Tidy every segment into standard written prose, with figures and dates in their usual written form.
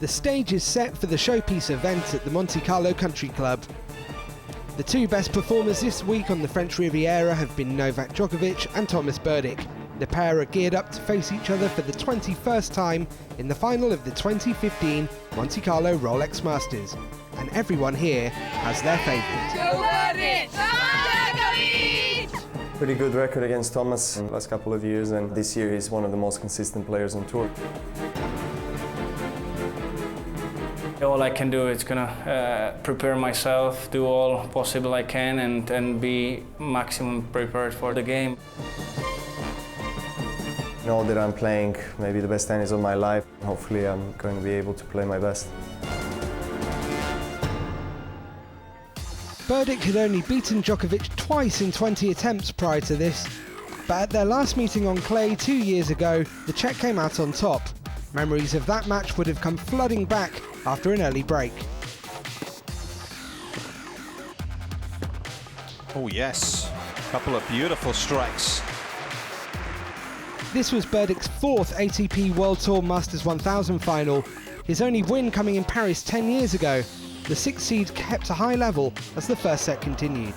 The stage is set for the showpiece event at the Monte-Carlo Country Club. The two best performers this week on the French Riviera have been Novak Djokovic and Tomas Berdych. The pair are geared up to face each other for the 21st time in the final of the 2015 Monte-Carlo Rolex Masters. And everyone here has their favourite. Pretty good record against Tomas in the last couple of years, and this year he's one of the most consistent players on tour. All I can do is prepare myself, do all possible I can, and be maximum prepared for the game. I know that I'm playing maybe the best tennis of my life. Hopefully I'm going to be able to play my best. Berdych had only beaten Djokovic twice in 20 attempts prior to this, but at their last meeting on clay 2 years ago, the Czech came out on top. Memories of that match would have come flooding back after an early break. Oh yes, a couple of beautiful strikes. This was Berdych's fourth ATP World Tour Masters 1000 final, his only win coming in Paris 10 years ago. The sixth seed kept a high level as the first set continued.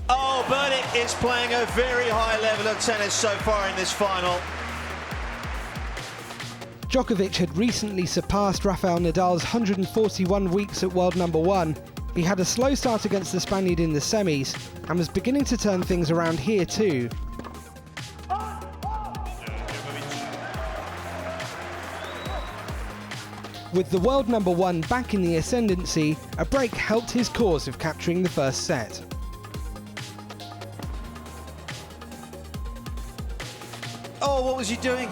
Oh, Berdych is playing a very high level of tennis so far in this final. Djokovic had recently surpassed Rafael Nadal's 141 weeks at world number one. He had a slow start against the Spaniard in the semis and was beginning to turn things around here too. With the world number one back in the ascendancy, a break helped his cause of capturing the first set. Oh, what was he doing?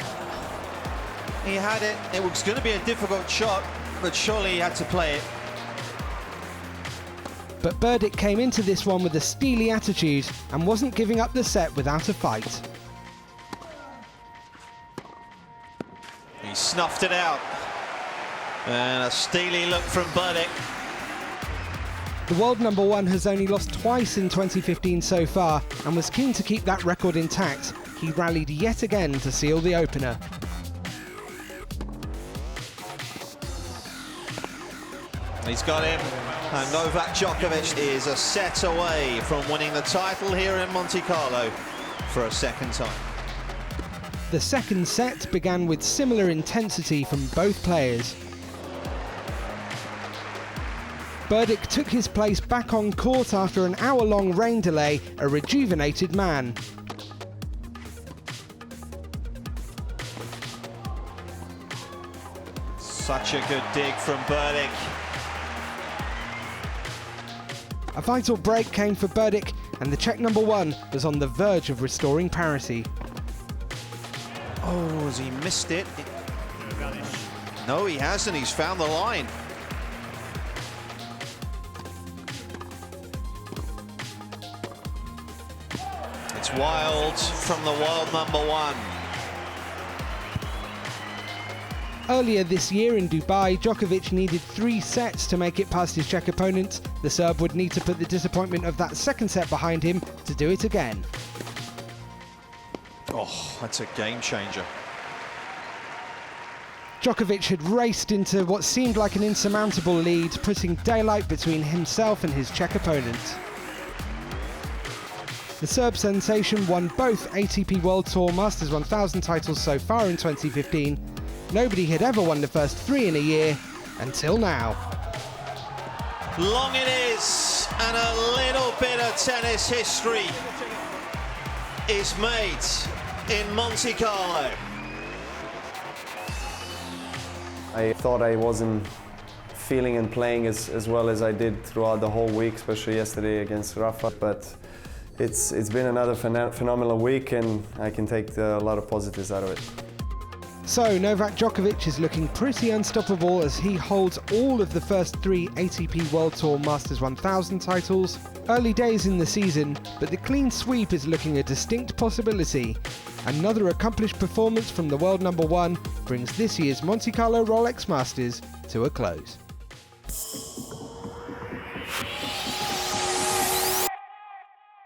He had it. It was going to be a difficult shot, but surely he had to play it. But Berdych came into this one with a steely attitude and wasn't giving up the set without a fight. He snuffed it out. And a steely look from Berdych. The world number one has only lost twice in 2015 so far and was keen to keep that record intact. He rallied yet again to seal the opener. He's got him, and Novak Djokovic is a set away from winning the title here in Monte-Carlo for a second time. The second set began with similar intensity from both players. Berdych took his place back on court after an hour-long rain delay, a rejuvenated man. Such a good dig from Berdych. A vital break came for Berdych, and the Czech number one was on the verge of restoring parity. Oh, has he missed it? No, he hasn't. He's found the line. It's wild from the world number one. Earlier this year in Dubai, Djokovic needed 3 sets to make it past his Czech opponent. The Serb would need to put the disappointment of that second set behind him to do it again. Oh, that's a game changer. Djokovic had raced into what seemed like an insurmountable lead, putting daylight between himself and his Czech opponent. The Serb sensation won both ATP World Tour Masters 1000 titles so far in 2015. Nobody had ever won the first 3 in a year, until now. Long it is, and a little bit of tennis history is made in Monte-Carlo. I thought I wasn't feeling and playing as well as I did throughout the whole week, especially yesterday against Rafa, but it's been another phenomenal week, and I can take a lot of positives out of it. So Novak Djokovic is looking pretty unstoppable as he holds all of the first 3 ATP World Tour Masters 1000 titles. Early days in the season, but the clean sweep is looking a distinct possibility. Another accomplished performance from the world number one brings this year's Monte-Carlo Rolex Masters to a close.